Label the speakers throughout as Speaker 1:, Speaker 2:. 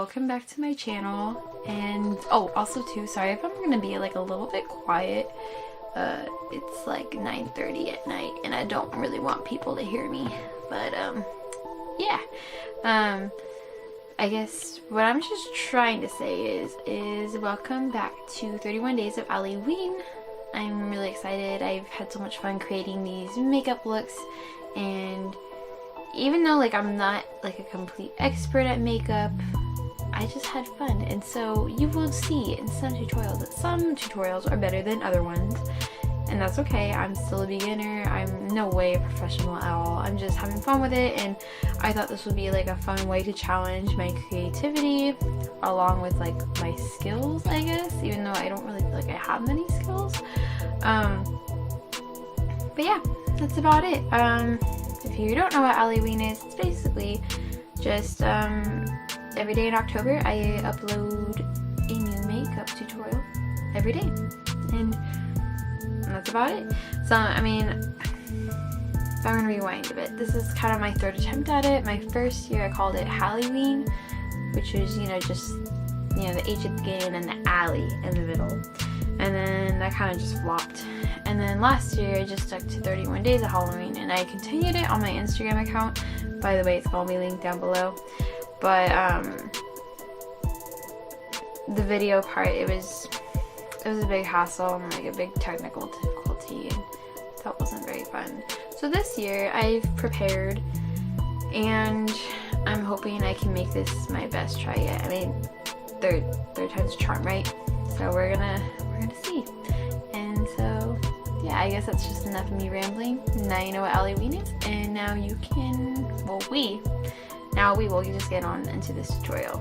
Speaker 1: Welcome back to my channel. And oh, also too, sorry if I'm gonna be like a little bit quiet. It's like 9:30 at night and I don't really want people to hear me, but yeah. I guess what I'm just trying to say is welcome back to 31 days of Allieween. I'm really excited. I've had so much fun creating these makeup looks, and even though like I'm not like a complete expert at makeup, I just had fun, and so you will see in some tutorials that some tutorials are better than other ones, and that's okay. I'm still a beginner. I'm no way a professional at all. I'm just having fun with it, and I thought this would be like a fun way to challenge my creativity along with like my skills, I guess, even though I don't really feel like I have many skills. But yeah, that's about it. If you don't know what Allieween is, it's basically just every day in October I upload a new makeup tutorial every day, and that's about it. So I mean, if I'm gonna rewind a bit, this is kind of my third attempt at it. My first year I called it Allieween, which was, you know, just, you know, the H at the beginning and the alley in the middle, and then that kind of just flopped. And then last year I just stuck to 31 days of Halloween, and I continued it on my Instagram account. By the way, it's gonna be linked down below. But the video part, it was a big hassle and like a big technical difficulty, and that wasn't very fun. So this year I've prepared, and I'm hoping I can make this my best try yet. I mean, third time's a charm, right? So we're gonna see. And so yeah, I guess that's just enough of me rambling. Now you know what Allieween is, and now you can, well, we will just get on into this tutorial.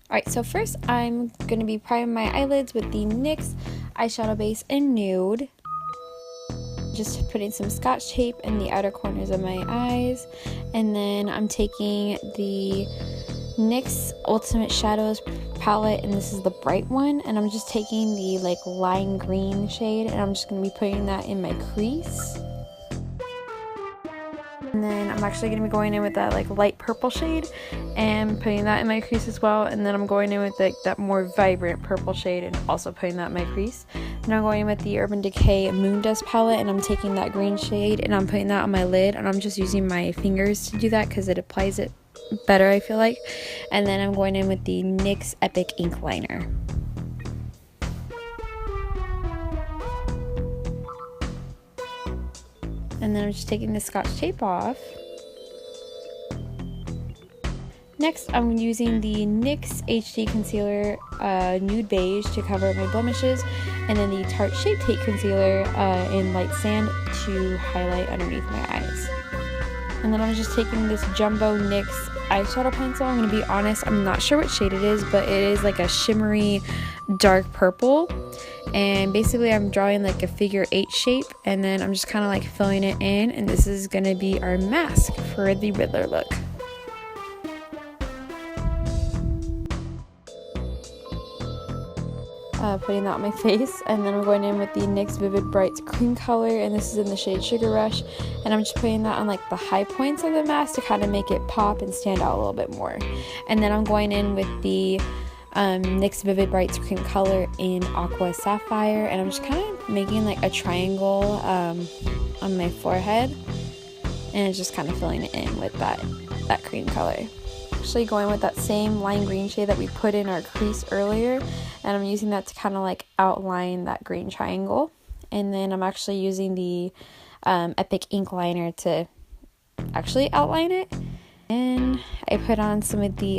Speaker 1: Alright, so first I'm going to be priming my eyelids with the NYX eyeshadow base in Nude. Just putting some scotch tape in the outer corners of my eyes, and then I'm taking the NYX Ultimate Shadows palette, and this is the bright one, and I'm just taking the like lime green shade, and I'm just going to be putting that in my crease. And then I'm actually going to be going in with that like light purple shade and putting that in my crease as well. And then I'm going in with like that more vibrant purple shade and also putting that in my crease. And I'm going in with the Urban Decay Moon Dust palette, and I'm taking that green shade and I'm putting that on my lid, and I'm just using my fingers to do that because it applies it better, I feel like. And then I'm going in with the NYX Epic Ink Liner. And then I'm just taking the scotch tape off. Next, I'm using the NYX HD Concealer Nude Beige to cover my blemishes, and then the Tarte Shape Tape Concealer in Light Sand to highlight underneath my eyes. And then I'm just taking this Jumbo NYX eyeshadow pencil. I'm going to be honest, I'm not sure what shade it is, but it is like a shimmery dark purple. And basically I'm drawing like a figure 8 shape, and then I'm just kind of like filling it in, and this is going to be our mask for the Riddler look. Putting that on my face, and then I'm going in with the NYX Vivid Brights cream color, and this is in the shade Sugar Rush, and I'm just putting that on like the high points of the mask to kind of make it pop and stand out a little bit more. And then I'm going in with the NYX Vivid Brights cream color in Aqua Sapphire, and I'm just kind of making like a triangle on my forehead, and just kind of filling it in with that cream color. Actually going with that same lime green shade that we put in our crease earlier, and I'm using that to kind of like outline that green triangle. And then I'm actually using the Epic Ink Liner to actually outline it. And I put on some of the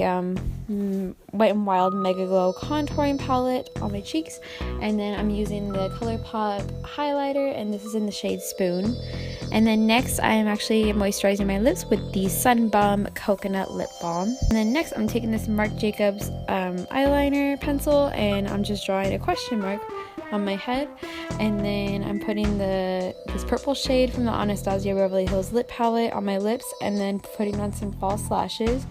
Speaker 1: Wet n Wild Mega Glow contouring palette on my cheeks, and then I'm using the ColourPop highlighter, and this is in the shade Spoon. And then next I'm actually moisturizing my lips with the Sun Bum Coconut Lip Balm. And then next I'm taking this Marc Jacobs eyeliner pencil, and I'm just drawing a question mark on my head. And then I'm putting this purple shade from the Anastasia Beverly Hills lip palette on my lips, and then putting on some false lashes,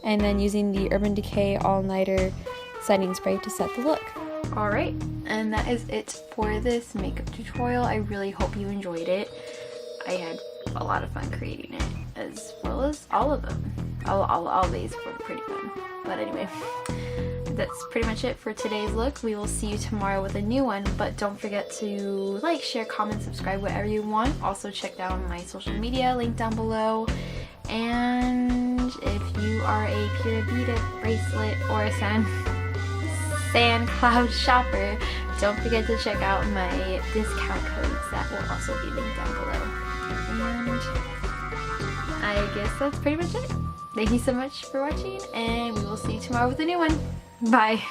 Speaker 1: and then using the Urban Decay All Nighter setting spray to set the look. Alright, and that is it for this makeup tutorial. I really hope you enjoyed it. I had a lot of fun creating it, as well as all of them. All these were pretty fun. But anyway, that's pretty much it for today's look. We will see you tomorrow with a new one, but don't forget to like, share, comment, subscribe, whatever you want. Also check out my social media, link down below. And if you are a Pura Vida bracelet or a Sand Cloud shopper, don't forget to check out my discount codes that will also be linked down below. And I guess that's pretty much it. Thank you so much for watching, and we will see you tomorrow with a new one. Bye!